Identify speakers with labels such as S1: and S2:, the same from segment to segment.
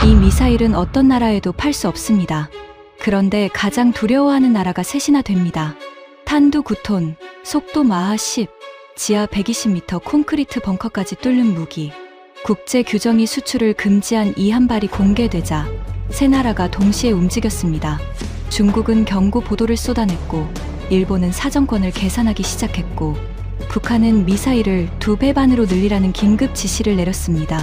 S1: 이 미사일은 어떤 나라에도 팔 수 없습니다. 그런데 가장 두려워하는 나라가 셋이나 됩니다. 탄두 9톤, 속도 마하 10, 지하 120m 콘크리트 벙커까지 뚫는 무기. 국제 규정이 수출을 금지한 이 한 발이 공개되자 세 나라가 동시에 움직였습니다. 중국은 경고 보도를 쏟아냈고 일본은 사정권을 계산하기 시작했고 북한은 미사일을 2배 반으로 늘리라는 긴급 지시를 내렸습니다.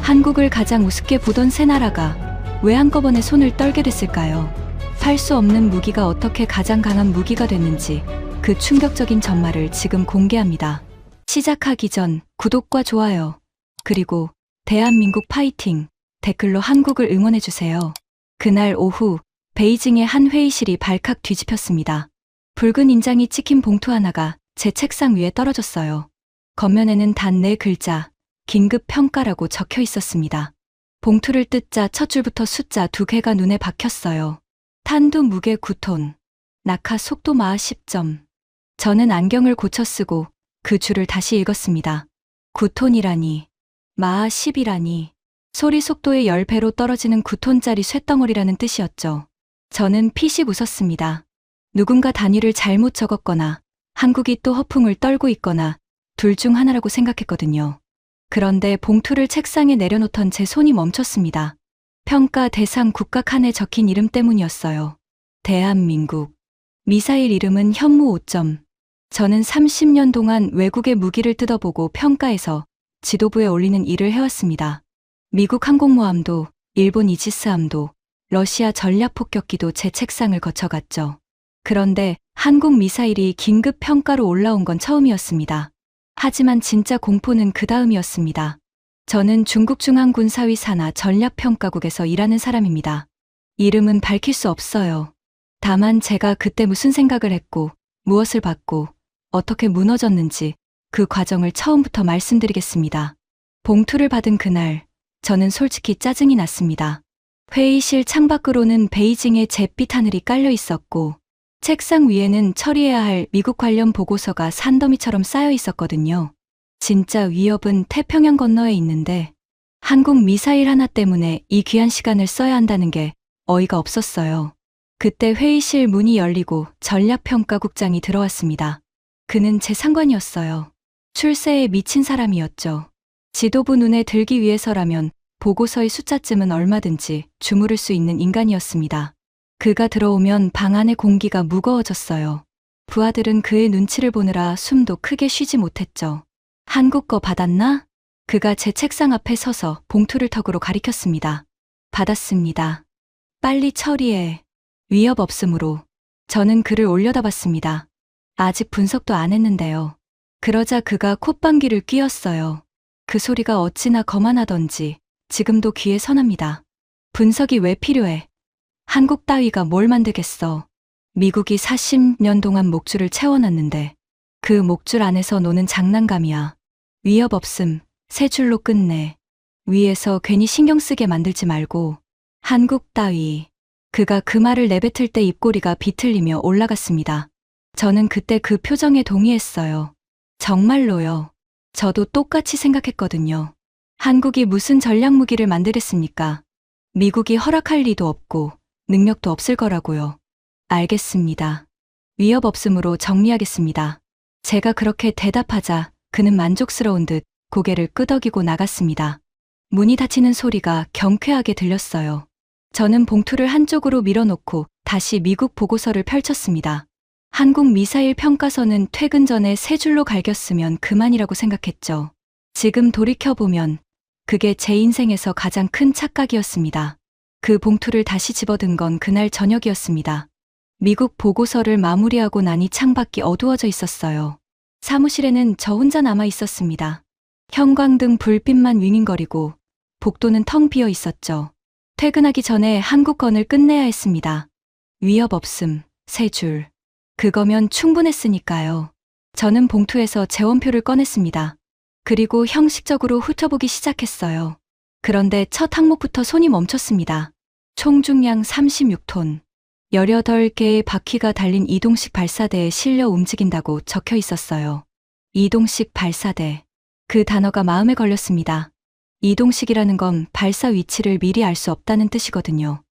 S1: 한국을 가장 우습게 보던 세 나라가 왜 한꺼번에 손을 떨게 됐을까요? 팔 수 없는 무기가 어떻게 가장 강한 무기가 됐는지 그 충격적인 전말을 지금 공개합니다. 시작하기 전 구독과 좋아요, 그리고 대한민국 파이팅 댓글로 한국을 응원해주세요. 그날 오후 베이징의 한 회의실이 발칵 뒤집혔습니다. 붉은 인장이 찍힌 봉투 하나가 제 책상 위에 떨어졌어요. 겉면에는 단 4글자 긴급 평가라고 적혀 있었습니다. 봉투를 뜯자 첫 줄부터 숫자 2개가 눈에 박혔어요. 탄두 무게 9톤, 낙하 속도 마하 10점. 저는 안경을 고쳐 쓰고 그 줄을 다시 읽었습니다. 9톤이라니, 마하 10이라니, 소리 속도의 10배로 떨어지는 9톤짜리 쇳덩어리라는 뜻이었죠. 저는 피식 웃었습니다. 누군가 단위를 잘못 적었거나 한국이 또 허풍을 떨고 있거나 둘 중 하나라고 생각했거든요. 그런데 봉투를 책상에 내려놓던 제 손이 멈췄습니다. 평가 대상 국가 칸에 적힌 이름 때문이었어요. 대한민국. 미사일 이름은 현무 5점. 저는 30년 동안 외국의 무기를 뜯어보고 평가해서 지도부에 올리는 일을 해왔습니다. 미국 항공모함도, 일본 이지스함도, 러시아 전략폭격기도 제 책상을 거쳐갔죠. 그런데 한국 미사일이 긴급 평가로 올라온 건 처음이었습니다. 하지만 진짜 공포는 그 다음이었습니다. 저는 중국 중앙군사위 산하 전략평가국에서 일하는 사람입니다. 이름은 밝힐 수 없어요. 다만 제가 그때 무슨 생각을 했고, 무엇을 받고, 어떻게 무너졌는지 그 과정을 처음부터 말씀드리겠습니다. 봉투를 받은 그날, 저는 솔직히 짜증이 났습니다. 회의실 창밖으로는 베이징의 잿빛 하늘이 깔려 있었고, 책상 위에는 처리해야 할 미국 관련 보고서가 산더미처럼 쌓여 있었거든요. 진짜 위협은 태평양 건너에 있는데 한국 미사일 하나 때문에 이 귀한 시간을 써야 한다는 게 어이가 없었어요. 그때 회의실 문이 열리고 전략평가국장이 들어왔습니다. 그는 제 상관이었어요. 출세에 미친 사람이었죠. 지도부 눈에 들기 위해서라면 보고서의 숫자쯤은 얼마든지 주무를 수 있는 인간이었습니다. 그가 들어오면 방 안의 공기가 무거워졌어요. 부하들은 그의 눈치를 보느라 숨도 크게 쉬지 못했죠. 한국 거 받았나? 그가 제 책상 앞에 서서 봉투를 턱으로 가리켰습니다. 받았습니다. 빨리 처리해. 위협 없으므로. 저는 그를 올려다봤습니다. 아직 분석도 안 했는데요. 그러자 그가 콧방귀를 뀌었어요. 그 소리가 어찌나 거만하던지 지금도 귀에 선합니다. 분석이 왜 필요해? 한국 따위가 뭘 만들겠어. 미국이 40년 동안 목줄을 채워놨는데 그 목줄 안에서 노는 장난감이야. 위협 없음, 세 줄로 끝내. 위에서 괜히 신경 쓰게 만들지 말고. 한국 따위. 그가 그 말을 내뱉을 때 입꼬리가 비틀리며 올라갔습니다. 저는 그때 그 표정에 동의했어요. 정말로요. 저도 똑같이 생각했거든요. 한국이 무슨 전략무기를 만들겠습니까? 미국이 허락할 리도 없고 능력도 없을 거라고요. 알겠습니다. 위협 없음으로 정리하겠습니다. 제가 그렇게 대답하자 그는 만족스러운 듯 고개를 끄덕이고 나갔습니다. 문이 닫히는 소리가 경쾌하게 들렸어요. 저는 봉투를 한쪽으로 밀어놓고 다시 미국 보고서를 펼쳤습니다. 한국 미사일 평가서는 퇴근 전에 3줄로 갈겼으면 그만이라고 생각했죠. 지금 돌이켜보면 그게 제 인생에서 가장 큰 착각이었습니다. 그 봉투를 다시 집어든 건 그날 저녁이었습니다. 미국 보고서를 마무리하고 나니 창밖이 어두워져 있었어요. 사무실에는 저 혼자 남아 있었습니다. 형광등 불빛만 윙윙거리고 복도는 텅 비어 있었죠. 퇴근하기 전에 한국 건을 끝내야 했습니다. 위협 없음, 3줄. 그거면 충분했으니까요. 저는 봉투에서 재원표를 꺼냈습니다. 그리고 형식적으로 훑어보기 시작했어요. 그런데 첫 항목부터 손이 멈췄습니다. 총중량 36톤, 18개의 바퀴가 달린 이동식 발사대에 실려 움직인다고 적혀 있었어요. 이동식 발사대. 그 단어가 마음에 걸렸습니다. 이동식이라는 건 발사 위치를 미리 알 수 없다는 뜻이거든요.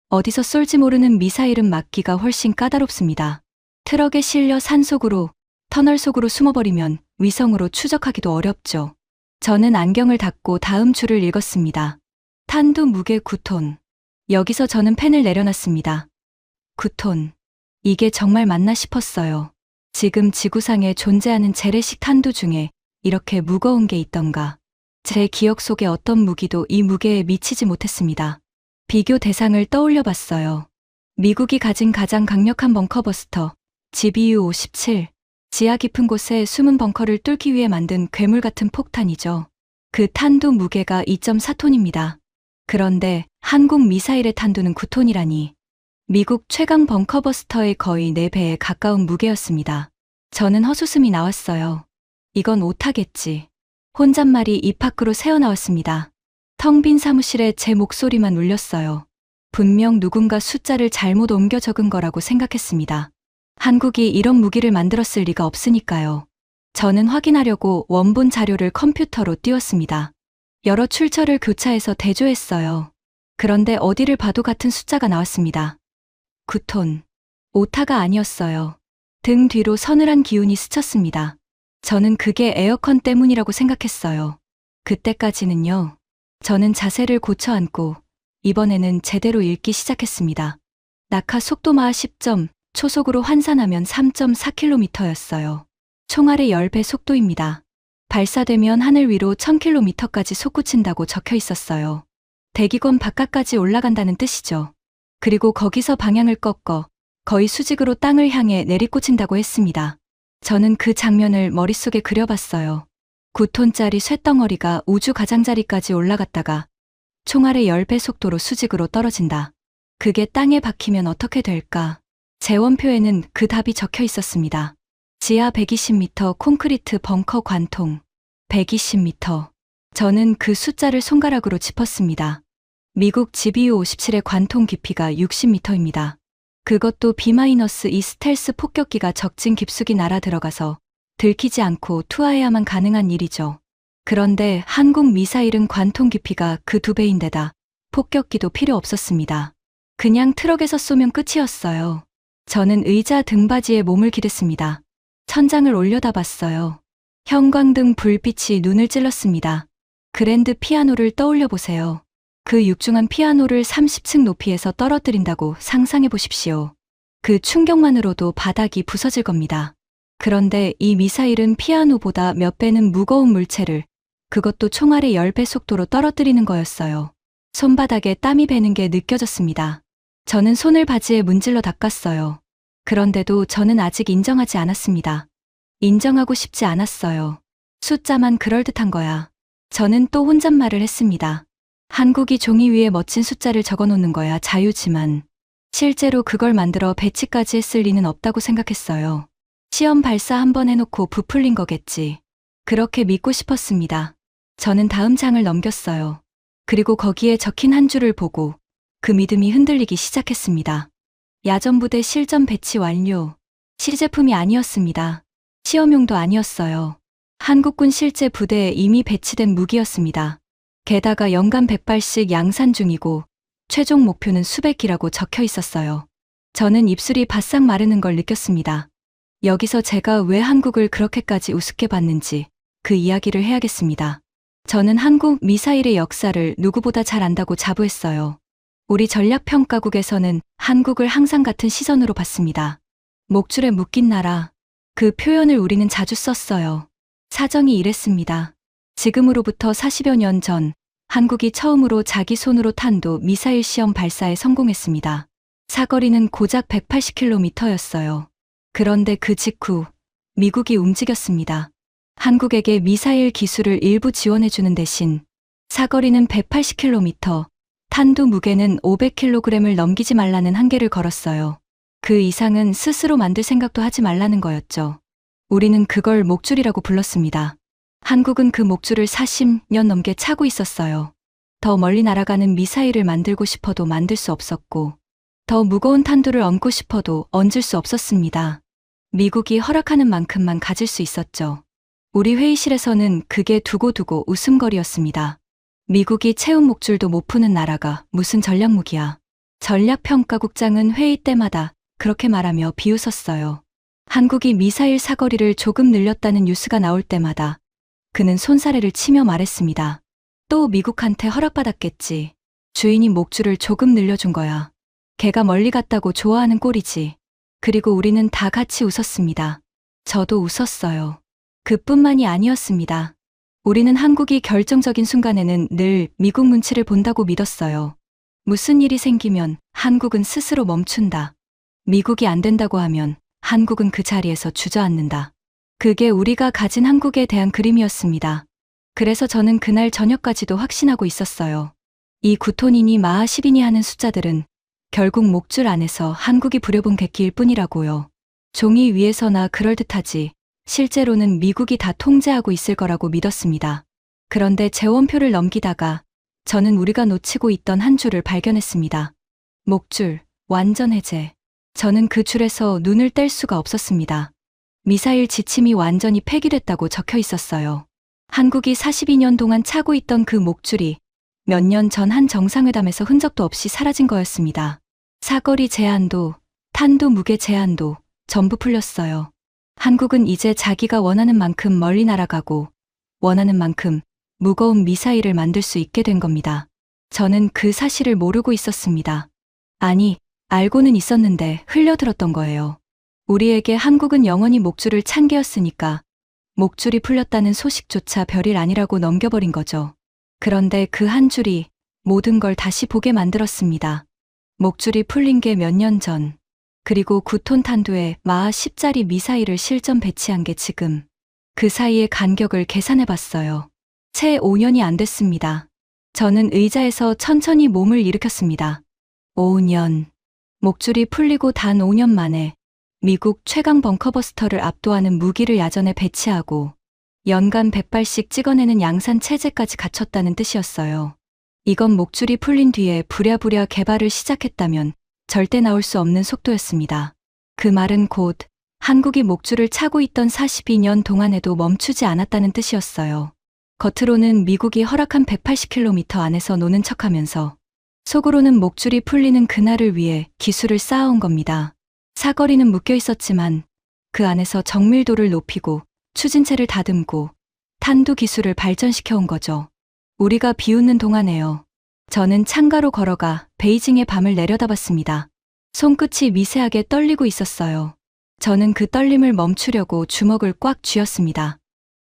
S1: 어디서 쏠지 모르는 미사일은 막기가 훨씬 까다롭습니다. 트럭에 실려 산속으로, 터널 속으로 숨어버리면 위성으로 추적하기도 어렵죠. 저는 안경을 닫고 다음 줄을 읽었습니다. 탄두 무게 9톤. 여기서 저는 펜을 내려놨습니다. 9톤. 이게 정말 맞나 싶었어요. 지금 지구상에 존재하는 재래식 탄두 중에 이렇게 무거운 게 있던가. 제 기억 속의 어떤 무기도 이 무게에 미치지 못했습니다. 비교 대상을 떠올려 봤어요. 미국이 가진 가장 강력한 벙커버스터, GBU-57. 지하 깊은 곳에 숨은 벙커를 뚫기 위해 만든 괴물 같은 폭탄이죠. 그 탄두 무게가 2.4톤입니다. 그런데 한국 미사일의 탄두는 9톤이라니. 미국 최강 벙커버스터의 거의 4배에 가까운 무게였습니다. 저는 헛웃음이 나왔어요. 이건 오타겠지. 혼잣말이 입 밖으로 새어나왔습니다. 텅 빈 사무실에 제 목소리만 울렸어요. 분명 누군가 숫자를 잘못 옮겨 적은 거라고 생각했습니다. 한국이 이런 무기를 만들었을 리가 없으니까요. 저는 확인하려고 원본 자료를 컴퓨터로 띄웠습니다. 여러 출처를 교차해서 대조했어요. 그런데 어디를 봐도 같은 숫자가 나왔습니다. 9톤. 오타가 아니었어요. 등 뒤로 서늘한 기운이 스쳤습니다. 저는 그게 에어컨 때문이라고 생각했어요. 그때까지는요. 저는 자세를 고쳐 앉고 이번에는 제대로 읽기 시작했습니다. 낙하 속도 마하 10점, 초속으로 환산하면 3.4km였어요. 총알의 10배 속도입니다. 발사되면 하늘 위로 1000km까지 솟구친다고 적혀 있었어요. 대기권 바깥까지 올라간다는 뜻이죠. 그리고 거기서 방향을 꺾어 거의 수직으로 땅을 향해 내리꽂힌다고 했습니다. 저는 그 장면을 머릿속에 그려봤어요. 9톤짜리 쇳덩어리가 우주 가장자리까지 올라갔다가 총알의 10배 속도로 수직으로 떨어진다. 그게 땅에 박히면 어떻게 될까? 제 원표에는 그 답이 적혀 있었습니다. 지하 120m 콘크리트 벙커 관통. 120m. 저는 그 숫자를 손가락으로 짚었습니다. 미국 GBU-57의 관통 깊이가 60m입니다. 그것도 B-2 스텔스 폭격기가 적진 깊숙이 날아 들어가서 들키지 않고 투하해야만 가능한 일이죠. 그런데 한국 미사일은 관통 깊이가 그 2배인데다 폭격기도 필요 없었습니다. 그냥 트럭에서 쏘면 끝이었어요. 저는 의자 등받이에 몸을 기댔습니다. 천장을 올려다봤어요. 형광등 불빛이 눈을 찔렀습니다. 그랜드 피아노를 떠올려 보세요. 그 육중한 피아노를 30층 높이에서 떨어뜨린다고 상상해 보십시오. 그 충격만으로도 바닥이 부서질 겁니다. 그런데 이 미사일은 피아노보다 몇 배는 무거운 물체를, 그것도 총알의 10배 속도로 떨어뜨리는 거였어요. 손바닥에 땀이 배는 게 느껴졌습니다. 저는 손을 바지에 문질러 닦았어요. 그런데도 저는 아직 인정하지 않았습니다. 인정하고 싶지 않았어요. 숫자만 그럴듯한 거야. 저는 또 혼잣말을 했습니다. 한국이 종이 위에 멋진 숫자를 적어놓는 거야 자유지만 실제로 그걸 만들어 배치까지 했을 리는 없다고 생각했어요. 시험 발사 한번 해놓고 부풀린 거겠지. 그렇게 믿고 싶었습니다. 저는 다음 장을 넘겼어요. 그리고 거기에 적힌 한 줄을 보고 그 믿음이 흔들리기 시작했습니다. 야전부대 실전 배치 완료. 시제품이 아니었습니다. 시험용도 아니었어요. 한국군 실제 부대에 이미 배치된 무기였습니다. 게다가 연간 100발씩 양산 중이고 최종 목표는 수백 기라고 적혀 있었어요. 저는 입술이 바싹 마르는 걸 느꼈습니다. 여기서 제가 왜 한국을 그렇게까지 우습게 봤는지 그 이야기를 해야겠습니다. 저는 한국 미사일의 역사를 누구보다 잘 안다고 자부했어요. 우리 전략평가국에서는 한국을 항상 같은 시선으로 봤습니다. 목줄에 묶인 나라. 그 표현을 우리는 자주 썼어요. 사정이 이랬습니다. 지금으로부터 40여 년 전 한국이 처음으로 자기 손으로 탄도 미사일 시험 발사에 성공했습니다. 사거리는 고작 180km였어요. 그런데 그 직후 미국이 움직였습니다. 한국에게 미사일 기술을 일부 지원해주는 대신 사거리는 180km, 탄두 무게는 500kg을 넘기지 말라는 한계를 걸었어요. 그 이상은 스스로 만들 생각도 하지 말라는 거였죠. 우리는 그걸 목줄이라고 불렀습니다. 한국은 그 목줄을 40년 넘게 차고 있었어요. 더 멀리 날아가는 미사일을 만들고 싶어도 만들 수 없었고, 더 무거운 탄두를 얹고 싶어도 얹을 수 없었습니다. 미국이 허락하는 만큼만 가질 수 있었죠. 우리 회의실에서는 그게 두고두고 웃음거리였습니다. 미국이 채운 목줄도 못 푸는 나라가 무슨 전략무기야. 전략평가국장은 회의 때마다 그렇게 말하며 비웃었어요. 한국이 미사일 사거리를 조금 늘렸다는 뉴스가 나올 때마다 그는 손사래를 치며 말했습니다. 또 미국한테 허락받았겠지. 주인이 목줄을 조금 늘려준 거야. 걔가 멀리 갔다고 좋아하는 꼴이지. 그리고 우리는 다 같이 웃었습니다. 저도 웃었어요. 그뿐만이 아니었습니다. 우리는 한국이 결정적인 순간에는 늘 미국 눈치를 본다고 믿었어요. 무슨 일이 생기면 한국은 스스로 멈춘다. 미국이 안 된다고 하면 한국은 그 자리에서 주저앉는다. 그게 우리가 가진 한국에 대한 그림이었습니다. 그래서 저는 그날 저녁까지도 확신하고 있었어요. 이 9톤이니 마하 10이니 하는 숫자들은 결국 목줄 안에서 한국이 부려본 객기일 뿐이라고요. 종이 위에서나 그럴듯하지 실제로는 미국이 다 통제하고 있을 거라고 믿었습니다. 그런데 재원표를 넘기다가 저는 우리가 놓치고 있던 한 줄을 발견했습니다. 목줄, 완전 해제. 저는 그 줄에서 눈을 뗄 수가 없었습니다. 미사일 지침이 완전히 폐기됐다고 적혀 있었어요. 한국이 42년 동안 차고 있던 그 목줄이 몇 년 전 한 정상회담에서 흔적도 없이 사라진 거였습니다. 사거리 제한도, 탄도 무게 제한도 전부 풀렸어요. 한국은 이제 자기가 원하는 만큼 멀리 날아가고 원하는 만큼 무거운 미사일을 만들 수 있게 된 겁니다. 저는 그 사실을 모르고 있었습니다. 아니, 알고는 있었는데 흘려들었던 거예요. 우리에게 한국은 영원히 목줄을 찬 개였으니까 목줄이 풀렸다는 소식조차 별일 아니라고 넘겨버린 거죠. 그런데 그 한 줄이 모든 걸 다시 보게 만들었습니다. 목줄이 풀린 게 몇 년 전, 그리고 9톤 탄두에 마하 10짜리 미사일을 실전 배치한 게 지금. 그 사이의 간격을 계산해봤어요. 채 5년이 안 됐습니다. 저는 의자에서 천천히 몸을 일으켰습니다. 5년. 목줄이 풀리고 단 5년 만에 미국 최강 벙커버스터를 압도하는 무기를 야전에 배치하고 연간 100발씩 찍어내는 양산 체제까지 갖췄다는 뜻이었어요. 이건 목줄이 풀린 뒤에 부랴부랴 개발을 시작했다면 절대 나올 수 없는 속도였습니다. 그 말은 곧 한국이 목줄을 차고 있던 42년 동안에도 멈추지 않았다는 뜻이었어요. 겉으로는 미국이 허락한 180km 안에서 노는 척하면서 속으로는 목줄이 풀리는 그날을 위해 기술을 쌓아온 겁니다. 사거리는 묶여 있었지만 그 안에서 정밀도를 높이고 추진체를 다듬고 탄두 기술을 발전시켜 온 거죠. 우리가 비웃는 동안에요. 저는 창가로 걸어가 베이징의 밤을 내려다봤습니다. 손끝이 미세하게 떨리고 있었어요. 저는 그 떨림을 멈추려고 주먹을 꽉 쥐었습니다.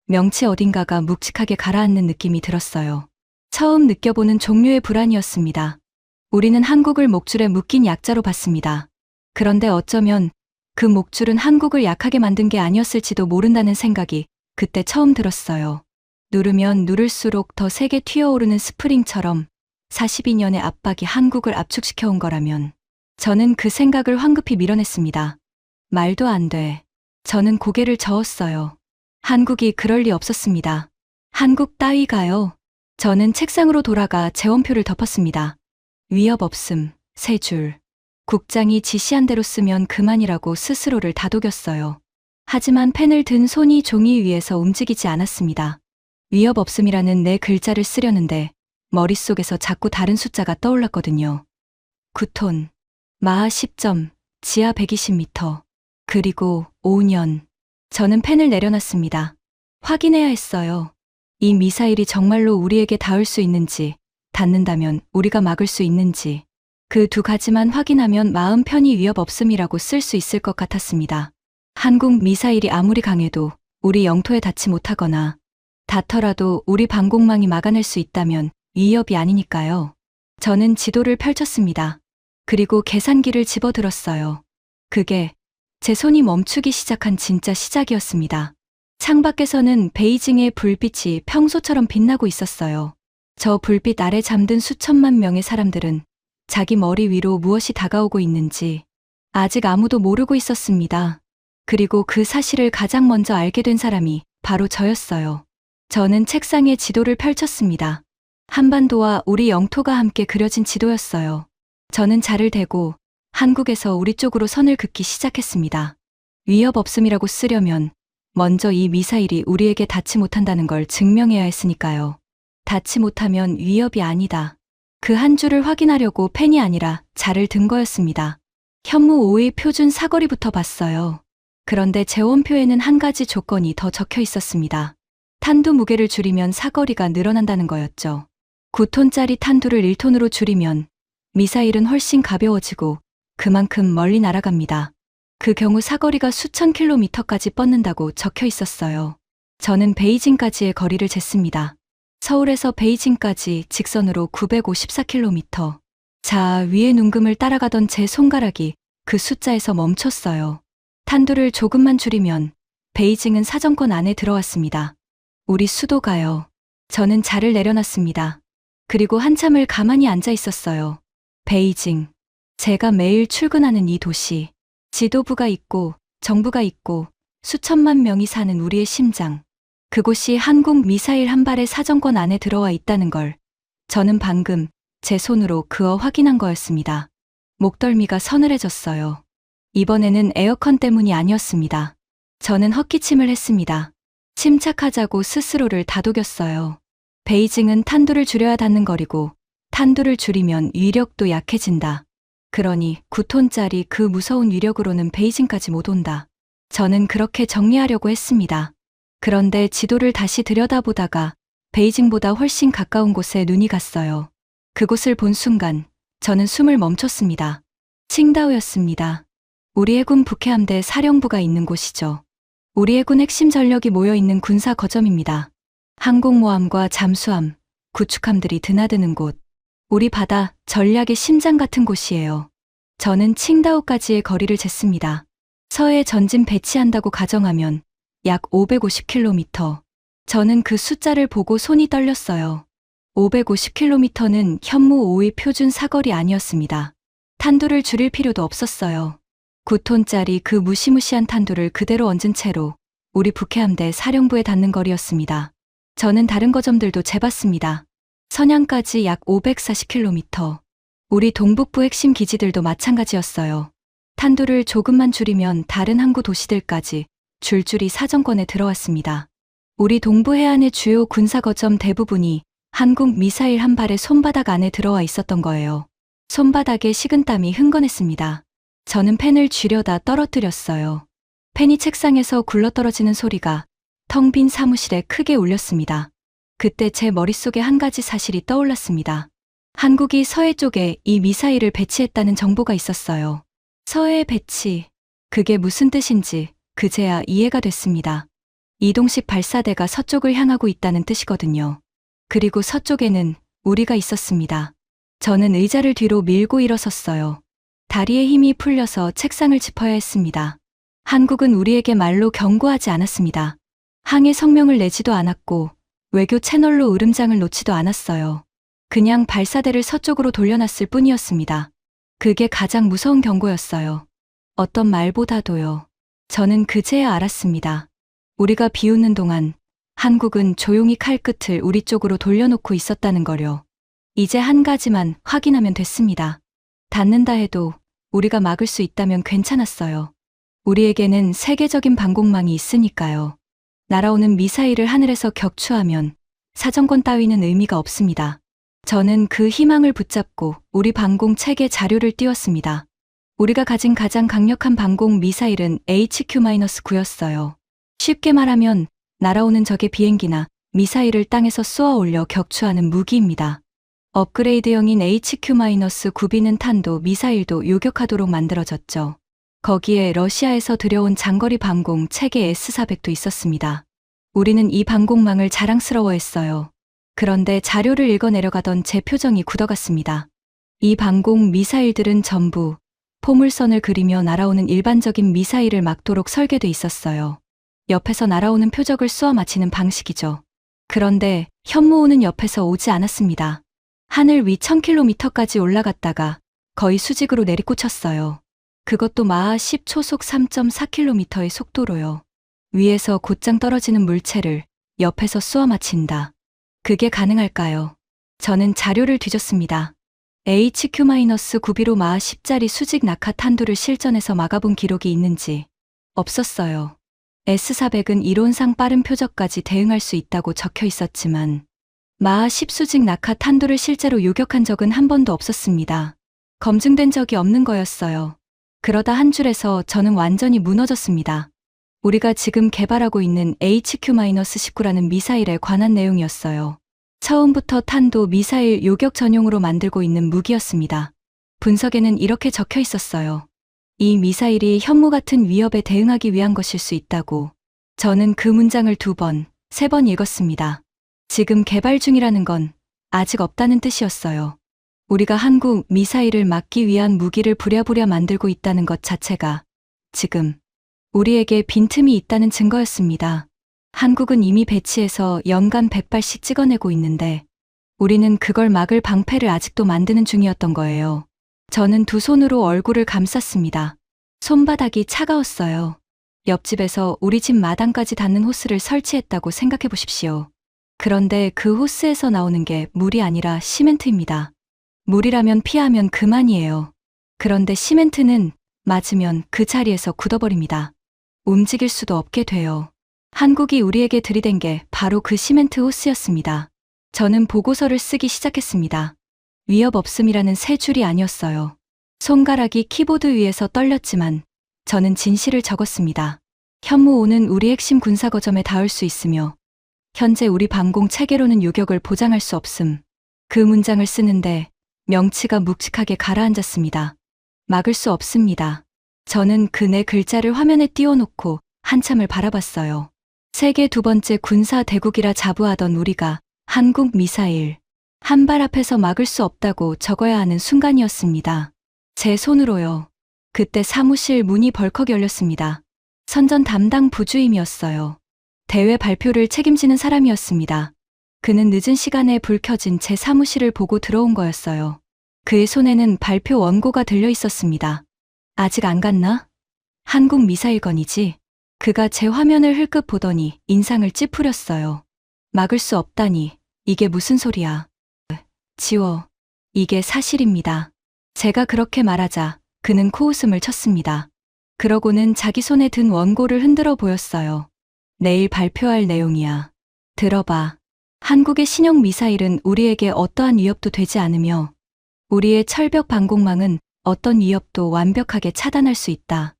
S1: 명치 어딘가가 묵직하게 가라앉는 느낌이 들었어요. 처음 느껴보는 종류의 불안이었습니다. 우리는 한국을 목줄에 묶인 약자로 봤습니다. 그런데 어쩌면 그 목줄은 한국을 약하게 만든 게 아니었을지도 모른다는 생각이 그때 처음 들었어요. 누르면 누를수록 더 세게 튀어오르는 스프링처럼 42년의 압박이 한국을 압축시켜 온 거라면 저는 그 생각을 황급히 밀어냈습니다. 말도 안 돼. 저는 고개를 저었어요. 한국이 그럴 리 없었습니다. 한국 따위가요. 저는 책상으로 돌아가 재원표를 덮었습니다. 위협 없음, 3줄. 국장이 지시한 대로 쓰면 그만이라고 스스로를 다독였어요. 하지만 펜을 든 손이 종이 위에서 움직이지 않았습니다. 위협 없음이라는 네 글자를 쓰려는데 머릿속에서 자꾸 다른 숫자가 떠올랐거든요. 9톤, 마하 10점, 지하 120m, 그리고 5년. 저는 펜을 내려놨습니다. 확인해야 했어요. 이 미사일이 정말로 우리에게 닿을 수 있는지, 닿는다면 우리가 막을 수 있는지. 그 두 가지만 확인하면 마음 편히 위협 없음이라고 쓸 수 있을 것 같았습니다. 한국 미사일이 아무리 강해도 우리 영토에 닿지 못하거나 닿더라도 우리 방공망이 막아낼 수 있다면 위협이 아니니까요. 저는 지도를 펼쳤습니다. 그리고 계산기를 집어들었어요. 그게 제 손이 멈추기 시작한 진짜 시작이었습니다. 창밖에서는 베이징의 불빛이 평소처럼 빛나고 있었어요. 저 불빛 아래 잠든 수천만 명의 사람들은 자기 머리 위로 무엇이 다가오고 있는지 아직 아무도 모르고 있었습니다. 그리고 그 사실을 가장 먼저 알게 된 사람이 바로 저였어요. 저는 책상에 지도를 펼쳤습니다. 한반도와 우리 영토가 함께 그려진 지도였어요. 저는 자를 대고 한국에서 우리 쪽으로 선을 긋기 시작했습니다. 위협 없음이라고 쓰려면 먼저 이 미사일이 우리에게 닿지 못한다는 걸 증명해야 했으니까요. 닿지 못하면 위협이 아니다. 그 한 줄을 확인하려고 펜이 아니라 자를 든 거였습니다. 현무 5의 표준 사거리부터 봤어요. 그런데 재원표에는 한 가지 조건이 더 적혀 있었습니다. 탄두 무게를 줄이면 사거리가 늘어난다는 거였죠. 9톤짜리 탄두를 1톤으로 줄이면 미사일은 훨씬 가벼워지고 그만큼 멀리 날아갑니다. 그 경우 사거리가 수천 킬로미터까지 뻗는다고 적혀 있었어요. 저는 베이징까지의 거리를 쟀습니다. 서울에서 베이징까지 직선으로 954킬로미터. 자, 위의 눈금을 따라가던 제 손가락이 그 숫자에서 멈췄어요. 탄두를 조금만 줄이면 베이징은 사정권 안에 들어왔습니다. 우리 수도가요. 저는 자를 내려놨습니다. 그리고 한참을 가만히 앉아 있었어요. 베이징. 제가 매일 출근하는 이 도시. 지도부가 있고 정부가 있고 수천만 명이 사는 우리의 심장. 그곳이 한국 미사일 한 발의 사정권 안에 들어와 있다는 걸 저는 방금 제 손으로 그어 확인한 거였습니다. 목덜미가 서늘해졌어요. 이번에는 에어컨 때문이 아니었습니다. 저는 헛기침을 했습니다. 침착하자고 스스로를 다독였어요. 베이징은 탄두를 줄여야 닿는 거리고 탄두를 줄이면 위력도 약해진다. 그러니 9톤짜리 그 무서운 위력으로는 베이징까지 못 온다. 저는 그렇게 정리하려고 했습니다. 그런데 지도를 다시 들여다보다가 베이징보다 훨씬 가까운 곳에 눈이 갔어요. 그곳을 본 순간 저는 숨을 멈췄습니다. 칭다오였습니다. 우리 해군 북해함대 사령부가 있는 곳이죠. 우리 해군 핵심 전력이 모여있는 군사 거점입니다. 항공모함과 잠수함, 구축함들이 드나드는 곳. 우리 바다, 전략의 심장 같은 곳이에요. 저는 칭다오까지의 거리를 쟀습니다. 서해 전진 배치한다고 가정하면 약 550km. 저는 그 숫자를 보고 손이 떨렸어요. 550km는 현무 5의 표준 사거리 아니었습니다. 탄두를 줄일 필요도 없었어요. 9톤짜리 그 무시무시한 탄두를 그대로 얹은 채로 우리 북해함대 사령부에 닿는 거리였습니다. 저는 다른 거점들도 재봤습니다. 선양까지 약 540km. 우리 동북부 핵심 기지들도 마찬가지였어요. 탄두를 조금만 줄이면 다른 항구 도시들까지 줄줄이 사정권에 들어왔습니다. 우리 동부 해안의 주요 군사 거점 대부분이 한국 미사일 한 발의 손바닥 안에 들어와 있었던 거예요. 손바닥에 식은땀이 흥건했습니다. 저는 펜을 쥐려다 떨어뜨렸어요. 펜이 책상에서 굴러떨어지는 소리가 텅 빈 사무실에 크게 울렸습니다. 그때 제 머릿속에 한 가지 사실이 떠올랐습니다. 한국이 서해 쪽에 이 미사일을 배치했다는 정보가 있었어요. 서해 배치, 그게 무슨 뜻인지 그제야 이해가 됐습니다. 이동식 발사대가 서쪽을 향하고 있다는 뜻이거든요. 그리고 서쪽에는 우리가 있었습니다. 저는 의자를 뒤로 밀고 일어섰어요. 다리에 힘이 풀려서 책상을 짚어야 했습니다. 한국은 우리에게 말로 경고하지 않았습니다. 항해 성명을 내지도 않았고 외교 채널로 으름장을 놓지도 않았어요. 그냥 발사대를 서쪽으로 돌려놨을 뿐이었습니다. 그게 가장 무서운 경고였어요. 어떤 말보다도요. 저는 그제야 알았습니다. 우리가 비웃는 동안 한국은 조용히 칼끝을 우리 쪽으로 돌려놓고 있었다는 거요. 이제 한 가지만 확인하면 됐습니다. 닿는다 해도 우리가 막을 수 있다면 괜찮았어요. 우리에게는 세계적인 방공망이 있으니까요. 날아오는 미사일을 하늘에서 격추하면 사정권 따위는 의미가 없습니다. 저는 그 희망을 붙잡고 우리 방공 체계 자료를 띄웠습니다. 우리가 가진 가장 강력한 방공 미사일은 HQ-9였어요. 쉽게 말하면 날아오는 적의 비행기나 미사일을 땅에서 쏘아 올려 격추하는 무기입니다. 업그레이드형인 HQ-9B는 탄도 미사일도 요격하도록 만들어졌죠. 거기에 러시아에서 들여온 장거리 방공 체계 S-400도 있었습니다. 우리는 이 방공망을 자랑스러워했어요. 그런데 자료를 읽어내려가던 제 표정이 굳어갔습니다. 이 방공 미사일들은 전부 포물선을 그리며 날아오는 일반적인 미사일을 막도록 설계돼 있었어요. 옆에서 날아오는 표적을 쏘아 맞히는 방식이죠. 그런데 현무호는 옆에서 오지 않았습니다. 하늘 위 1000km까지 올라갔다가 거의 수직으로 내리꽂혔어요. 그것도 마하 10 초속 3.4km의 속도로요. 위에서 곧장 떨어지는 물체를 옆에서 쏘아 맞힌다. 그게 가능할까요? 저는 자료를 뒤졌습니다. HQ-9B로 마하 10짜리 수직 낙하 탄두를 실전에서 막아본 기록이 있는지 없었어요. S-400은 이론상 빠른 표적까지 대응할 수 있다고 적혀 있었지만 마하 10수직 낙하 탄도를 실제로 요격한 적은 한 번도 없었습니다. 검증된 적이 없는 거였어요. 그러다 한 줄에서 저는 완전히 무너졌습니다. 우리가 지금 개발하고 있는 HQ-19라는 미사일에 관한 내용이었어요. 처음부터 탄도 미사일 요격 전용으로 만들고 있는 무기였습니다. 분석에는 이렇게 적혀 있었어요. 이 미사일이 현무 같은 위협에 대응하기 위한 것일 수 있다고. 저는 그 문장을 2번, 3번 읽었습니다. 지금 개발 중이라는 건 아직 없다는 뜻이었어요. 우리가 한국 미사일을 막기 위한 무기를 부랴부랴 만들고 있다는 것 자체가 지금 우리에게 빈틈이 있다는 증거였습니다. 한국은 이미 배치해서 연간 100발씩 찍어내고 있는데 우리는 그걸 막을 방패를 아직도 만드는 중이었던 거예요. 저는 2 손으로 얼굴을 감쌌습니다. 손바닥이 차가웠어요. 옆집에서 우리 집 마당까지 닿는 호스를 설치했다고 생각해 보십시오. 그런데 그 호스에서 나오는 게 물이 아니라 시멘트입니다. 물이라면 피하면 그만이에요. 그런데 시멘트는 맞으면 그 자리에서 굳어버립니다. 움직일 수도 없게 돼요. 한국이 우리에게 들이댄 게 바로 그 시멘트 호스였습니다. 저는 보고서를 쓰기 시작했습니다. 위협 없음이라는 3줄이 아니었어요. 손가락이 키보드 위에서 떨렸지만 저는 진실을 적었습니다. 현무 5는 우리 핵심 군사거점에 닿을 수 있으며 현재 우리 방공 체계로는 요격을 보장할 수 없음. 그 문장을 쓰는데 명치가 묵직하게 가라앉았습니다. 막을 수 없습니다. 저는 그 4글자를 화면에 띄워놓고 한참을 바라봤어요. 세계 2번째 군사 대국이라 자부하던 우리가 한국 미사일 한 발 앞에서 막을 수 없다고 적어야 하는 순간이었습니다. 제 손으로요. 그때 사무실 문이 벌컥 열렸습니다. 선전 담당 부주임이었어요. 대회 발표를 책임지는 사람이었습니다. 그는 늦은 시간에 불 켜진 제 사무실을 보고 들어온 거였어요. 그의 손에는 발표 원고가 들려 있었습니다. 아직 안 갔나? 한국 미사일건이지? 그가 제 화면을 흘끗 보더니 인상을 찌푸렸어요. 막을 수 없다니, 이게 무슨 소리야. 지워. 이게 사실입니다. 제가 그렇게 말하자 그는 코웃음을 쳤습니다. 그러고는 자기 손에 든 원고를 흔들어 보였어요. 내일 발표할 내용이야. 들어봐. 한국의 신형 미사일은 우리에게 어떠한 위협도 되지 않으며 우리의 철벽 방공망은 어떤 위협도 완벽하게 차단할 수 있다.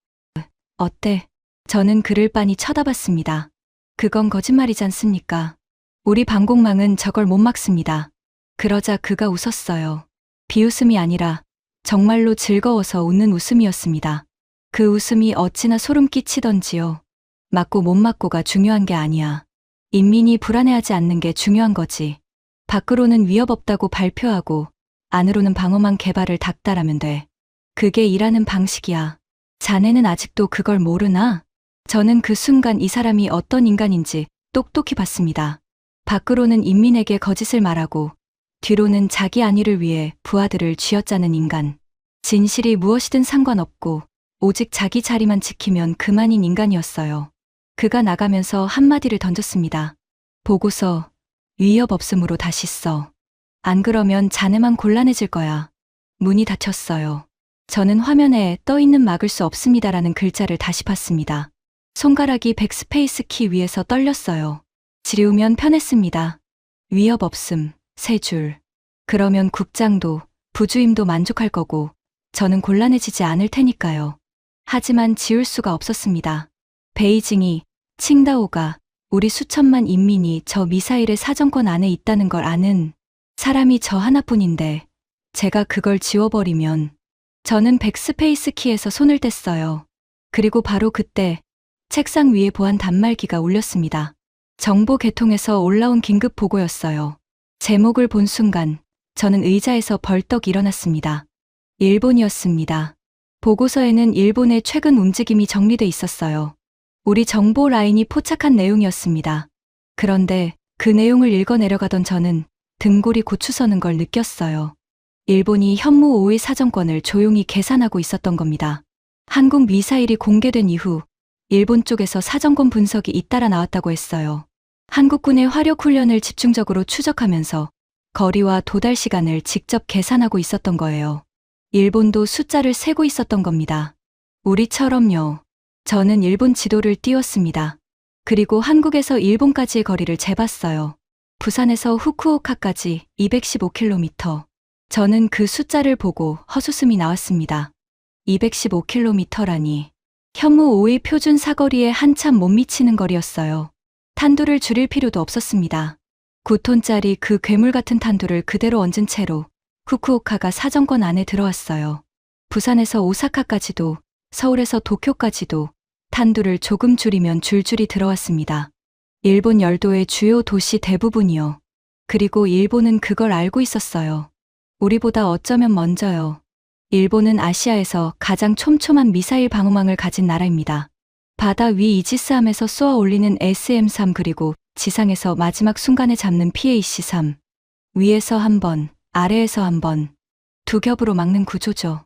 S1: 어때? 저는 그를 빤히 쳐다봤습니다. 그건 거짓말이지 않습니까? 우리 방공망은 저걸 못 막습니다. 그러자 그가 웃었어요. 비웃음이 아니라 정말로 즐거워서 웃는 웃음이었습니다. 그 웃음이 어찌나 소름 끼치던지요. 맞고 못 맞고가 중요한 게 아니야. 인민이 불안해하지 않는 게 중요한 거지. 밖으로는 위협 없다고 발표하고 안으로는 방어망 개발을 닥달하면 돼. 그게 일하는 방식이야. 자네는 아직도 그걸 모르나? 저는 그 순간 이 사람이 어떤 인간인지 똑똑히 봤습니다. 밖으로는 인민에게 거짓을 말하고 뒤로는 자기 안위를 위해 부하들을 쥐어짜는 인간. 진실이 무엇이든 상관없고 오직 자기 자리만 지키면 그만인 인간이었어요. 그가 나가면서 한마디를 던졌습니다. 보고서 위협 없음으로 다시 써. 안 그러면 자네만 곤란해질 거야. 문이 닫혔어요. 저는 화면에 떠있는 막을 수 없습니다라는 글자를 다시 봤습니다. 손가락이 백스페이스 키 위에서 떨렸어요. 지리우면 편했습니다. 위협 없음, 3줄. 그러면 국장도 부주임도 만족할 거고 저는 곤란해지지 않을 테니까요. 하지만 지울 수가 없었습니다. 베이징이, 칭다오가, 우리 수천만 인민이 저 미사일의 사정권 안에 있다는 걸 아는 사람이 저 하나뿐인데 제가 그걸 지워버리면 저는 백스페이스 키에서 손을 뗐어요. 그리고 바로 그때 책상 위에 보안 단말기가 울렸습니다. 정보 개통에서 올라온 긴급 보고였어요. 제목을 본 순간 저는 의자에서 벌떡 일어났습니다. 일본이었습니다. 보고서에는 일본의 최근 움직임이 정리돼 있었어요. 우리 정보 라인이 포착한 내용이었습니다. 그런데 그 내용을 읽어 내려가던 저는 등골이 고추서는 걸 느꼈어요. 일본이 현무 5의 사정권을 조용히 계산하고 있었던 겁니다. 한국 미사일이 공개된 이후 일본 쪽에서 사정권 분석이 잇따라 나왔다고 했어요. 한국군의 화력 훈련을 집중적으로 추적하면서 거리와 도달 시간을 직접 계산하고 있었던 거예요. 일본도 숫자를 세고 있었던 겁니다. 우리처럼요. 저는 일본 지도를 띄웠습니다. 그리고 한국에서 일본까지의 거리를 재봤어요. 부산에서 후쿠오카까지 215km. 저는 그 숫자를 보고 헛웃음이 나왔습니다. 215km라니. 현무 5의 표준 사거리에 한참 못 미치는 거리였어요. 탄두를 줄일 필요도 없었습니다. 9톤짜리 그 괴물 같은 탄두를 그대로 얹은 채로 후쿠오카가 사정권 안에 들어왔어요. 부산에서 오사카까지도, 서울에서 도쿄까지도 탄두를 조금 줄이면 줄줄이 들어왔습니다. 일본 열도의 주요 도시 대부분이요. 그리고 일본은 그걸 알고 있었어요. 우리보다 어쩌면 먼저요. 일본은 아시아에서 가장 촘촘한 미사일 방어망을 가진 나라입니다. 바다 위 이지스함에서 쏘아 올리는 SM-3 그리고 지상에서 마지막 순간에 잡는 PAC-3. 위에서 한 번, 아래에서 한 번. 두 겹으로 막는 구조죠.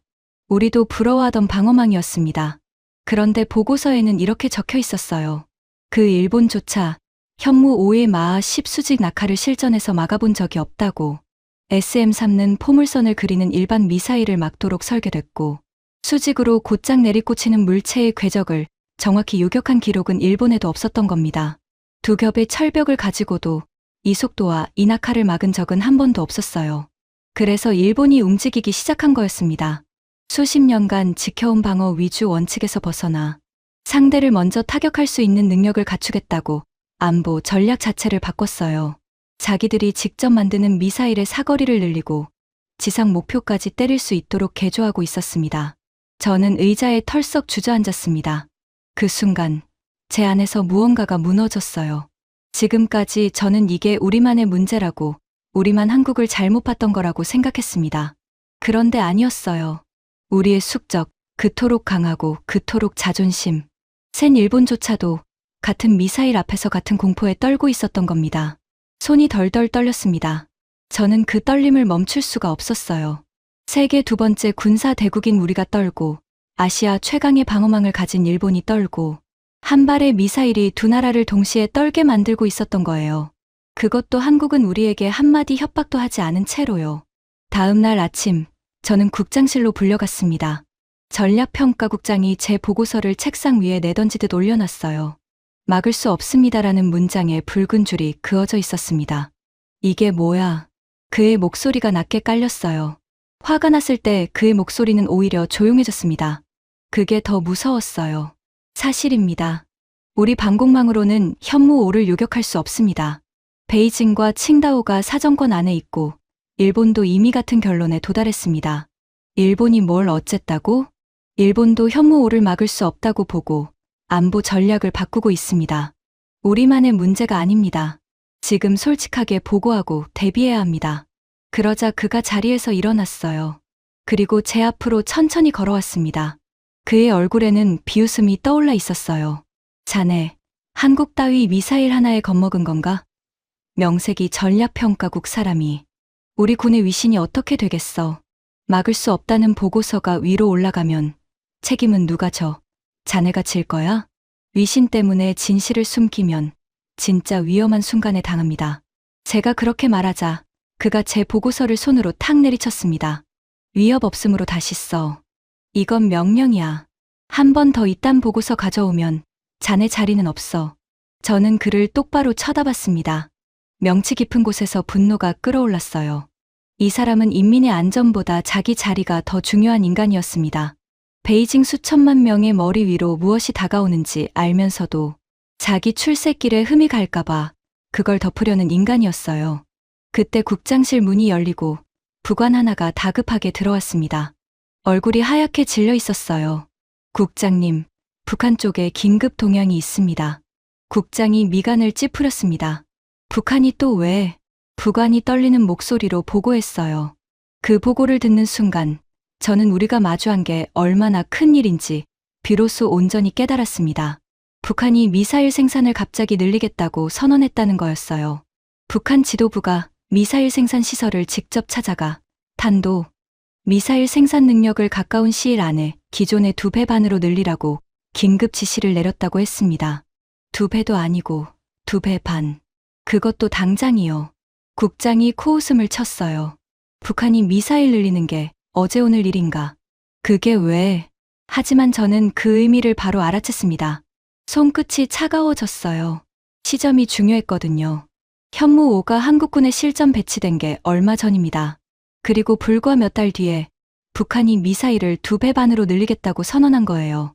S1: 우리도 부러워하던 방어망이었습니다. 그런데 보고서에는 이렇게 적혀 있었어요. 그 일본조차 현무 5의 마하 10 수직 낙하를 실전에서 막아본 적이 없다고. SM-3는 포물선을 그리는 일반 미사일을 막도록 설계됐고 수직으로 곧장 내리꽂히는 물체의 궤적을 정확히 요격한 기록은 일본에도 없었던 겁니다. 두 겹의 철벽을 가지고도 이 속도와 이 낙하를 막은 적은 한 번도 없었어요. 그래서 일본이 움직이기 시작한 거였습니다. 수십 년간 지켜온 방어 위주 원칙에서 벗어나 상대를 먼저 타격할 수 있는 능력을 갖추겠다고 안보 전략 자체를 바꿨어요. 자기들이 직접 만드는 미사일의 사거리를 늘리고 지상 목표까지 때릴 수 있도록 개조하고 있었습니다. 저는 의자에 털썩 주저앉았습니다. 그 순간 제 안에서 무언가가 무너졌어요. 지금까지 저는 이게 우리만의 문제라고, 우리만 한국을 잘못 봤던 거라고 생각했습니다. 그런데 아니었어요. 우리의 숙적, 그토록 강하고 그토록 자존심, 센 일본조차도 같은 미사일 앞에서 같은 공포에 떨고 있었던 겁니다. 손이 덜덜 떨렸습니다. 저는 그 떨림을 멈출 수가 없었어요. 세계 두 번째 군사 대국인 우리가 떨고, 아시아 최강의 방어망을 가진 일본이 떨고, 한 발의 미사일이 두 나라를 동시에 떨게 만들고 있었던 거예요. 그것도 한국은 우리에게 한마디 협박도 하지 않은 채로요. 다음 날 아침, 저는 국장실로 불려갔습니다. 전략평가국장이 제 보고서를 책상 위에 내던지듯 올려놨어요. 막을 수 없습니다라는 문장에 붉은 줄이 그어져 있었습니다. 이게 뭐야? 그의 목소리가 낮게 깔렸어요. 화가 났을 때 그의 목소리는 오히려 조용해졌습니다. 그게 더 무서웠어요. 사실입니다. 우리 방공망으로는 현무 5를 요격할 수 없습니다. 베이징과 칭다오가 사정권 안에 있고 일본도 이미 같은 결론에 도달했습니다. 일본이 뭘 어쨌다고? 일본도 현무 5를 막을 수 없다고 보고 안보 전략을 바꾸고 있습니다. 우리만의 문제가 아닙니다. 지금 솔직하게 보고하고 대비해야 합니다. 그러자 그가 자리에서 일어났어요. 그리고 제 앞으로 천천히 걸어왔습니다. 그의 얼굴에는 비웃음이 떠올라 있었어요. 자네, 한국 따위 미사일 하나에 겁먹은 건가? 명색이 전략평가국 사람이. 우리 군의 위신이 어떻게 되겠어? 막을 수 없다는 보고서가 위로 올라가면 책임은 누가 져? 자네가 질 거야? 위신 때문에 진실을 숨기면 진짜 위험한 순간에 당합니다. 제가 그렇게 말하자 그가 제 보고서를 손으로 탁 내리쳤습니다. 위협 없음으로 다시 써. 이건 명령이야. 한 번 더 이딴 보고서 가져오면 자네 자리는 없어. 저는 그를 똑바로 쳐다봤습니다. 명치 깊은 곳에서 분노가 끓어올랐어요. 이 사람은 인민의 안전보다 자기 자리가 더 중요한 인간이었습니다. 베이징 수천만 명의 머리 위로 무엇이 다가오는지 알면서도 자기 출세길에 흠이 갈까봐 그걸 덮으려는 인간이었어요. 그때 국장실 문이 열리고 부관 하나가 다급하게 들어왔습니다. 얼굴이 하얗게 질려 있었어요. 국장님, 북한 쪽에 긴급 동향이 있습니다. 국장이 미간을 찌푸렸습니다. 북한이 또 왜? 부관이 떨리는 목소리로 보고했어요. 그 보고를 듣는 순간 저는 우리가 마주한 게 얼마나 큰 일인지 비로소 온전히 깨달았습니다. 북한이 미사일 생산을 갑자기 늘리겠다고 선언했다는 거였어요. 북한 지도부가 미사일 생산 시설을 직접 찾아가 탄도, 미사일 생산 능력을 가까운 시일 안에 기존의 2배 반으로 늘리라고 긴급 지시를 내렸다고 했습니다. 2배도 아니고 2배 반. 그것도 당장이요. 국장이 코웃음을 쳤어요. 북한이 미사일 늘리는 게 어제 오늘 일인가? 그게 왜? 하지만 저는 그 의미를 바로 알아챘습니다. 손끝이 차가워졌어요. 시점이 중요했거든요. 현무 5가 한국군에 실전 배치된 게 얼마 전입니다. 그리고 불과 몇 달 뒤에 북한이 미사일을 2배 반으로 늘리겠다고 선언한 거예요.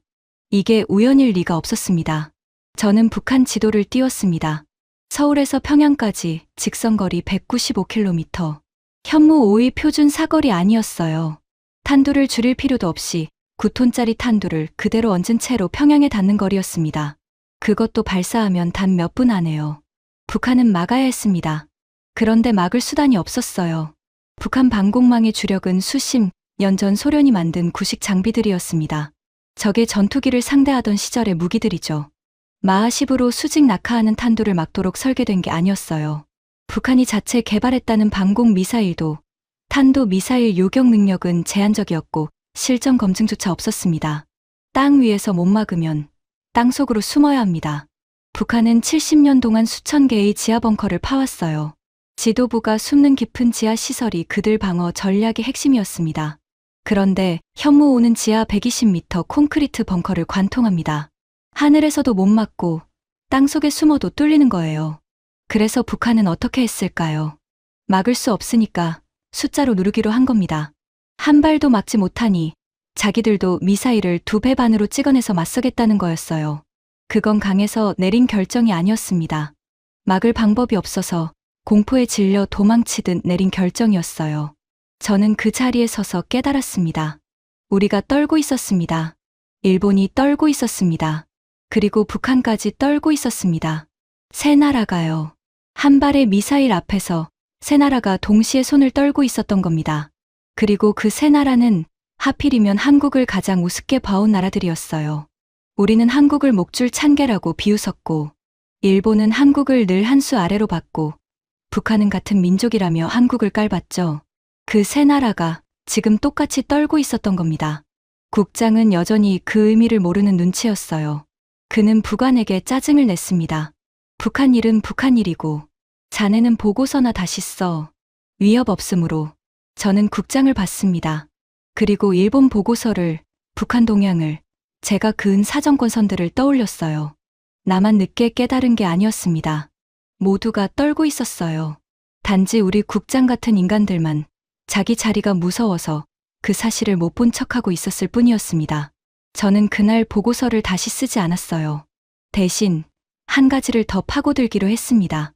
S1: 이게 우연일 리가 없었습니다. 저는 북한 지도를 띄웠습니다. 서울에서 평양까지 직선거리 195km. 현무 5의 표준 사거리 아니었어요. 탄두를 줄일 필요도 없이 9톤짜리 탄두를 그대로 얹은 채로 평양에 닿는 거리였습니다. 그것도 발사하면 단 몇 분 안에요. 북한은 막아야 했습니다. 그런데 막을 수단이 없었어요. 북한 방공망의 주력은 수십 년 전 소련이 만든 구식 장비들이었습니다. 적의 전투기를 상대하던 시절의 무기들이죠. 마하10으로 수직 낙하하는 탄두를 막도록 설계된 게 아니었어요. 북한이 자체 개발했다는 방공 미사일도 탄도 미사일 요격 능력은 제한적이었고 실전 검증조차 없었습니다. 땅 위에서 못 막으면 땅 속으로 숨어야 합니다. 북한은 70년 동안 수천 개의 지하 벙커를 파왔어요. 지도부가 숨는 깊은 지하 시설이 그들 방어 전략의 핵심이었습니다. 그런데 현무 5는 지하 120m 콘크리트 벙커를 관통합니다. 하늘에서도 못 막고 땅 속에 숨어도 뚫리는 거예요. 그래서 북한은 어떻게 했을까요? 막을 수 없으니까 숫자로 누르기로 한 겁니다. 한 발도 막지 못하니 자기들도 미사일을 2배 반으로 찍어내서 맞서겠다는 거였어요. 그건 강해서 내린 결정이 아니었습니다. 막을 방법이 없어서 공포에 질려 도망치듯 내린 결정이었어요. 저는 그 자리에 서서 깨달았습니다. 우리가 떨고 있었습니다. 일본이 떨고 있었습니다. 그리고 북한까지 떨고 있었습니다. 세 나라가요. 한 발의 미사일 앞에서 세 나라가 동시에 손을 떨고 있었던 겁니다. 그리고 그 세 나라는 하필이면 한국을 가장 우습게 봐온 나라들이었어요. 우리는 한국을 목줄 찬개라고 비웃었고, 일본은 한국을 늘 한 수 아래로 봤고, 북한은 같은 민족이라며 한국을 깔봤죠. 그 세 나라가 지금 똑같이 떨고 있었던 겁니다. 국장은 여전히 그 의미를 모르는 눈치였어요. 그는 북한에게 짜증을 냈습니다. 북한 일은 북한 일이고, 자네는 보고서나 다시 써. 위협 없으므로. 저는 국장을 받습니다. 그리고 일본 보고서를, 북한 동향을, 제가 그은 사정권 선들을 떠올렸어요. 나만 늦게 깨달은 게 아니었습니다. 모두가 떨고 있었어요. 단지 우리 국장 같은 인간들만 자기 자리가 무서워서 그 사실을 못 본 척하고 있었을 뿐이었습니다. 저는 그날 보고서를 다시 쓰지 않았어요. 대신 한 가지를 더 파고들기로 했습니다.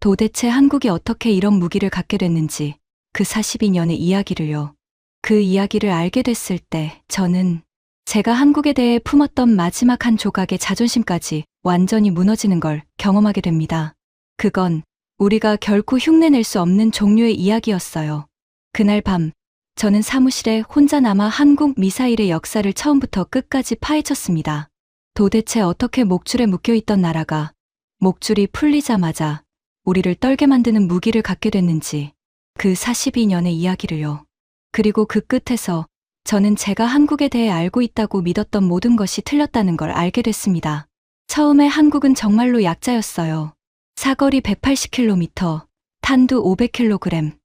S1: 도대체 한국이 어떻게 이런 무기를 갖게 됐는지 그 42년의 이야기를요. 그 이야기를 알게 됐을 때 저는 제가 한국에 대해 품었던 마지막 한 조각의 자존심까지 완전히 무너지는 걸 경험하게 됩니다. 그건 우리가 결코 흉내낼 수 없는 종류의 이야기였어요. 그날 밤 저는 사무실에 혼자 남아 한국 미사일의 역사를 처음부터 끝까지 파헤쳤습니다. 도대체 어떻게 목줄에 묶여있던 나라가 목줄이 풀리자마자 우리를 떨게 만드는 무기를 갖게 됐는지 그 42년의 이야기를요. 그리고 그 끝에서 저는 제가 한국에 대해 알고 있다고 믿었던 모든 것이 틀렸다는 걸 알게 됐습니다. 처음에 한국은 정말로 약자였어요. 사거리 180km, 탄두 500kg.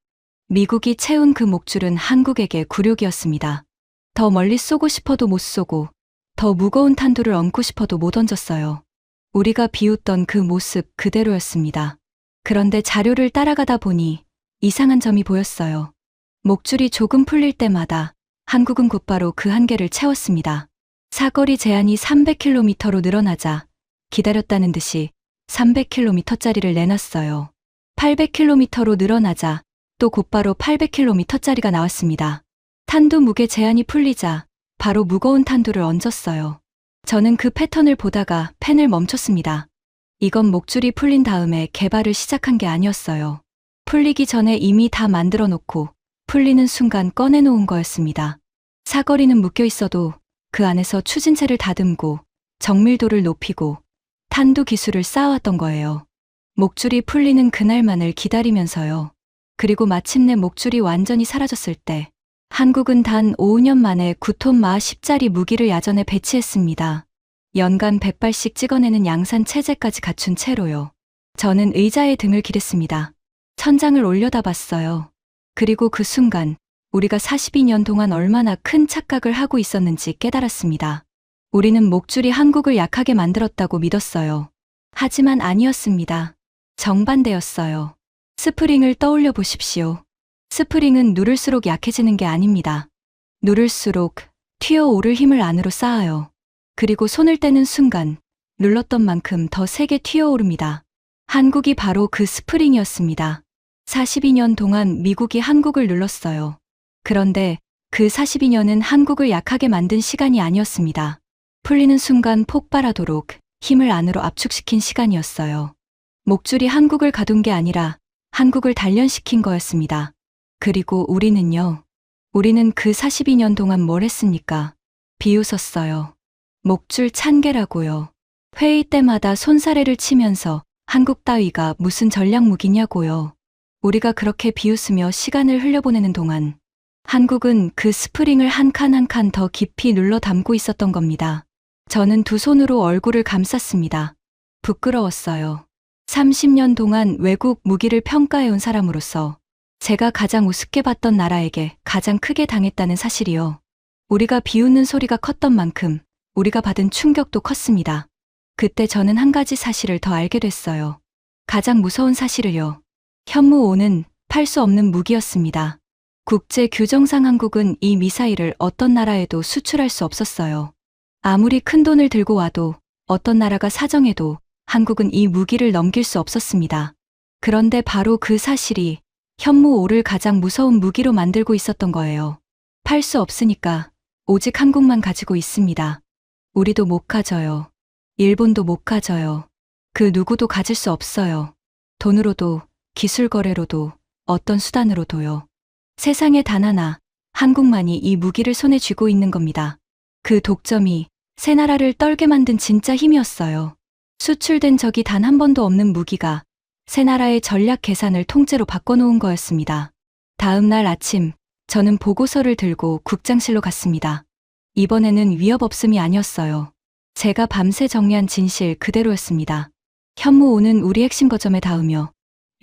S1: 미국이 채운 그 목줄은 한국에게 굴욕이었습니다. 더 멀리 쏘고 싶어도 못 쏘고, 더 무거운 탄두를 얹고 싶어도 못 얹었어요. 우리가 비웃던 그 모습 그대로였습니다. 그런데 자료를 따라가다 보니 이상한 점이 보였어요. 목줄이 조금 풀릴 때마다 한국은 곧바로 그 한계를 채웠습니다. 사거리 제한이 300km로 늘어나자 기다렸다는 듯이 300km짜리를 내놨어요. 800km로 늘어나자 또 곧바로 800km짜리가 나왔습니다. 탄두 무게 제한이 풀리자 바로 무거운 탄두를 얹었어요. 저는 그 패턴을 보다가 펜을 멈췄습니다. 이건 목줄이 풀린 다음에 개발을 시작한 게 아니었어요. 풀리기 전에 이미 다 만들어 놓고 풀리는 순간 꺼내놓은 거였습니다. 사거리는 묶여 있어도 그 안에서 추진체를 다듬고 정밀도를 높이고 탄두 기술을 쌓아왔던 거예요. 목줄이 풀리는 그날만을 기다리면서요. 그리고 마침내 목줄이 완전히 사라졌을 때 한국은 단 5년 만에 9톤 마하 10짜리 무기를 야전에 배치했습니다. 연간 100발씩 찍어내는 양산 체제까지 갖춘 채로요. 저는 의자에 등을 기댔습니다. 천장을 올려다봤어요. 그리고 그 순간 우리가 42년 동안 얼마나 큰 착각을 하고 있었는지 깨달았습니다. 우리는 목줄이 한국을 약하게 만들었다고 믿었어요. 하지만 아니었습니다. 정반대였어요. 스프링을 떠올려 보십시오. 스프링은 누를수록 약해지는 게 아닙니다. 누를수록 튀어오를 힘을 안으로 쌓아요. 그리고 손을 떼는 순간 눌렀던 만큼 더 세게 튀어오릅니다. 한국이 바로 그 스프링이었습니다. 42년 동안 미국이 한국을 눌렀어요. 그런데 그 42년은 한국을 약하게 만든 시간이 아니었습니다. 풀리는 순간 폭발하도록 힘을 안으로 압축시킨 시간이었어요. 목줄이 한국을 가둔 게 아니라 한국을 단련시킨 거였습니다. 그리고 우리는요. 우리는 그 42년 동안 뭘 했습니까? 비웃었어요. 목줄 찬개라고요. 회의 때마다 손사래를 치면서 한국 따위가 무슨 전략 무기냐고요. 우리가 그렇게 비웃으며 시간을 흘려보내는 동안 한국은 그 스프링을 한 칸 한 칸 더 깊이 눌러 담고 있었던 겁니다. 저는 두 손으로 얼굴을 감쌌습니다. 부끄러웠어요. 30년 동안 외국 무기를 평가해온 사람으로서 제가 가장 우습게 봤던 나라에게 가장 크게 당했다는 사실이요. 우리가 비웃는 소리가 컸던 만큼 우리가 받은 충격도 컸습니다. 그때 저는 한 가지 사실을 더 알게 됐어요. 가장 무서운 사실을요. 현무5는 팔 수 없는 무기였습니다. 국제 규정상 한국은 이 미사일을 어떤 나라에도 수출할 수 없었어요. 아무리 큰 돈을 들고 와도 어떤 나라가 사정해도 한국은 이 무기를 넘길 수 없었습니다. 그런데 바로 그 사실이 현무5를 가장 무서운 무기로 만들고 있었던 거예요. 팔 수 없으니까 오직 한국만 가지고 있습니다. 우리도 못 가져요. 일본도 못 가져요. 그 누구도 가질 수 없어요. 돈으로도 기술 거래로도 어떤 수단으로도요. 세상에 단 하나 한국만이 이 무기를 손에 쥐고 있는 겁니다. 그 독점이 새 나라를 떨게 만든 진짜 힘이었어요. 수출된 적이 단 한 번도 없는 무기가 새 나라의 전략 계산을 통째로 바꿔놓은 거였습니다. 다음 날 아침 저는 보고서를 들고 국장실로 갔습니다. 이번에는 위협 없음이 아니었어요. 제가 밤새 정리한 진실 그대로였습니다. 현무5는 우리 핵심 거점에 닿으며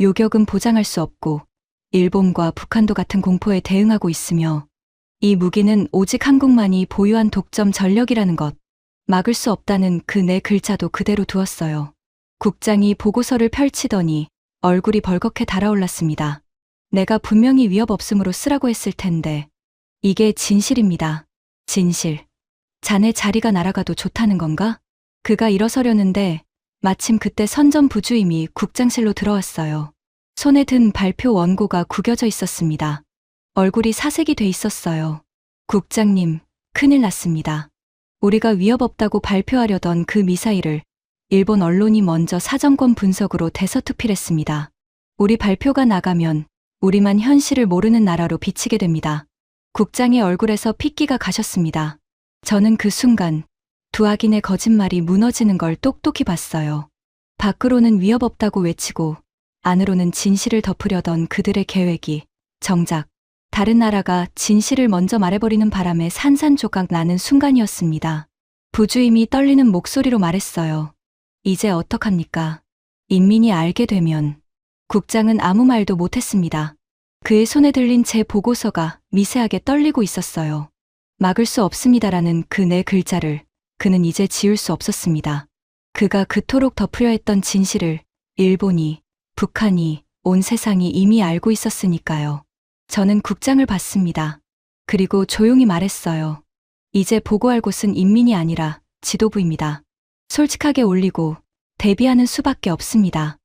S1: 요격은 보장할 수 없고 일본과 북한도 같은 공포에 대응하고 있으며 이 무기는 오직 한국만이 보유한 독점 전력이라는 것, 막을 수 없다는 그 네 글자도 그대로 두었어요. 국장이 보고서를 펼치더니 얼굴이 벌겋게 달아올랐습니다. 내가 분명히 위협 없음으로 쓰라고 했을 텐데 이게 진실입니다. 진실. 자네 자리가 날아가도 좋다는 건가? 그가 일어서려는데 마침 그때 선전부주임이 국장실로 들어왔어요. 손에 든 발표 원고가 구겨져 있었습니다. 얼굴이 사색이 돼 있었어요. 국장님, 큰일 났습니다. 우리가 위협 없다고 발표하려던 그 미사일을 일본 언론이 먼저 사정권 분석으로 대서특필했습니다. 우리 발표가 나가면 우리만 현실을 모르는 나라로 비치게 됩니다. 국장의 얼굴에서 핏기가 가셨습니다. 저는 그 순간 두 악인의 거짓말이 무너지는 걸 똑똑히 봤어요. 밖으로는 위협 없다고 외치고 안으로는 진실을 덮으려던 그들의 계획이 정작 다른 나라가 진실을 먼저 말해버리는 바람에 산산조각 나는 순간이었습니다. 부주임이 떨리는 목소리로 말했어요. 이제 어떡합니까? 인민이 알게 되면. 국장은 아무 말도 못했습니다. 그의 손에 들린 제 보고서가 미세하게 떨리고 있었어요. 막을 수 없습니다라는 그 네 글자를 그는 이제 지울 수 없었습니다. 그가 그토록 덮으려 했던 진실을 일본이, 북한이, 온 세상이 이미 알고 있었으니까요. 저는 국장을 봤습니다. 그리고 조용히 말했어요. 이제 보고할 곳은 인민이 아니라 지도부입니다. 솔직하게 올리고 대비하는 수밖에 없습니다.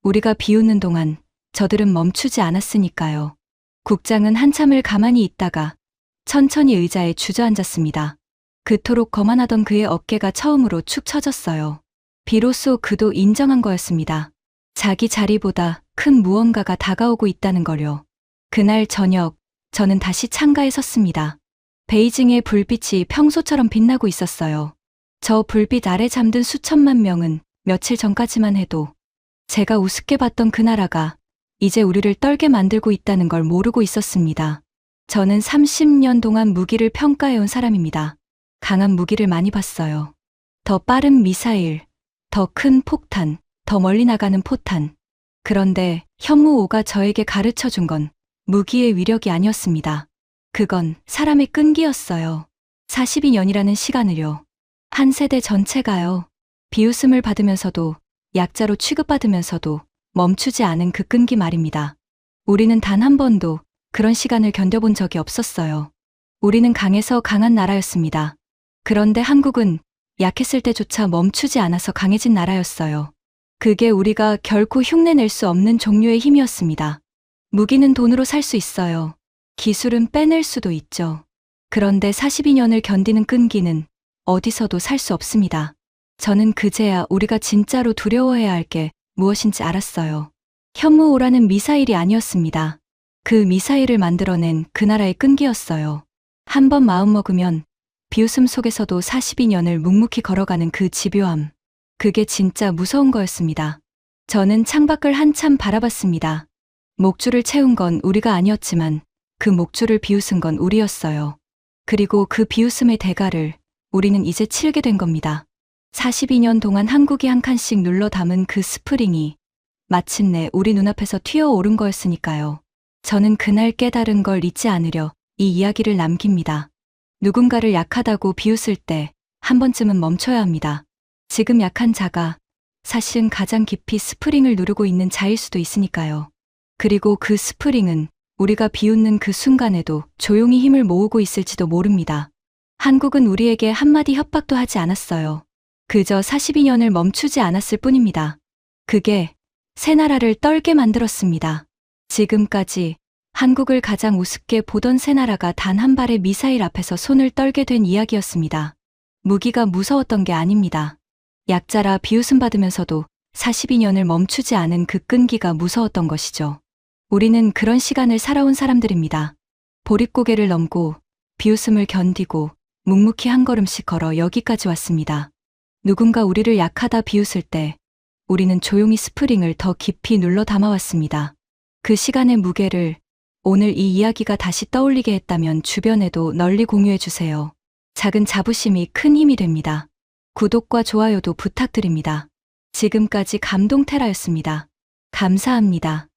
S1: 우리가 비웃는 동안 저들은 멈추지 않았으니까요. 국장은 한참을 가만히 있다가 천천히 의자에 주저앉았습니다. 그토록 거만하던 그의 어깨가 처음으로 축 처졌어요. 비로소 그도 인정한 거였습니다. 자기 자리보다 큰 무언가가 다가오고 있다는 걸요. 그날 저녁 저는 다시 창가에 섰습니다. 베이징의 불빛이 평소처럼 빛나고 있었어요. 저 불빛 아래 잠든 수천만 명은 며칠 전까지만 해도 제가 우습게 봤던 그 나라가 이제 우리를 떨게 만들고 있다는 걸 모르고 있었습니다. 저는 30년 동안 무기를 평가해온 사람입니다. 강한 무기를 많이 봤어요. 더 빠른 미사일, 더 큰 폭탄, 더 멀리 나가는 포탄. 그런데 현무5가 저에게 가르쳐 준 건 무기의 위력이 아니었습니다. 그건 사람의 끈기였어요. 42년이라는 시간을요. 한 세대 전체가요. 비웃음을 받으면서도 약자로 취급받으면서도 멈추지 않은 그 끈기 말입니다. 우리는 단 한 번도 그런 시간을 견뎌본 적이 없었어요. 우리는 강해서 강한 나라였습니다. 그런데 한국은 약했을 때조차 멈추지 않아서 강해진 나라였어요. 그게 우리가 결코 흉내낼 수 없는 종류의 힘이었습니다. 무기는 돈으로 살 수 있어요. 기술은 빼낼 수도 있죠. 그런데 42년을 견디는 끈기는 어디서도 살 수 없습니다. 저는 그제야 우리가 진짜로 두려워해야 할 게 무엇인지 알았어요. 현무호라는 미사일이 아니었습니다. 그 미사일을 만들어낸 그 나라의 끈기였어요. 한 번 마음먹으면 비웃음 속에서도 42년을 묵묵히 걸어가는 그 집요함. 그게 진짜 무서운 거였습니다. 저는 창밖을 한참 바라봤습니다. 목줄을 채운 건 우리가 아니었지만 그 목줄을 비웃은 건 우리였어요. 그리고 그 비웃음의 대가를 우리는 이제 치르게 된 겁니다. 42년 동안 한국이 한 칸씩 눌러 담은 그 스프링이 마침내 우리 눈앞에서 튀어오른 거였으니까요. 저는 그날 깨달은 걸 잊지 않으려 이 이야기를 남깁니다. 누군가를 약하다고 비웃을 때 한 번쯤은 멈춰야 합니다. 지금 약한 자가 사실은 가장 깊이 스프링을 누르고 있는 자일 수도 있으니까요. 그리고 그 스프링은 우리가 비웃는 그 순간에도 조용히 힘을 모으고 있을지도 모릅니다. 한국은 우리에게 한마디 협박도 하지 않았어요. 그저 42년을 멈추지 않았을 뿐입니다. 그게 새 나라를 떨게 만들었습니다. 지금까지 한국을 가장 우습게 보던 새 나라가 단 한 발의 미사일 앞에서 손을 떨게 된 이야기였습니다. 무기가 무서웠던 게 아닙니다. 약자라 비웃음 받으면서도 42년을 멈추지 않은 그 끈기가 무서웠던 것이죠. 우리는 그런 시간을 살아온 사람들입니다. 보릿고개를 넘고 비웃음을 견디고 묵묵히 한 걸음씩 걸어 여기까지 왔습니다. 누군가 우리를 약하다 비웃을 때 우리는 조용히 스프링을 더 깊이 눌러 담아왔습니다. 그 시간의 무게를 오늘 이 이야기가 다시 떠올리게 했다면 주변에도 널리 공유해주세요. 작은 자부심이 큰 힘이 됩니다. 구독과 좋아요도 부탁드립니다. 지금까지 감동테라였습니다. 감사합니다.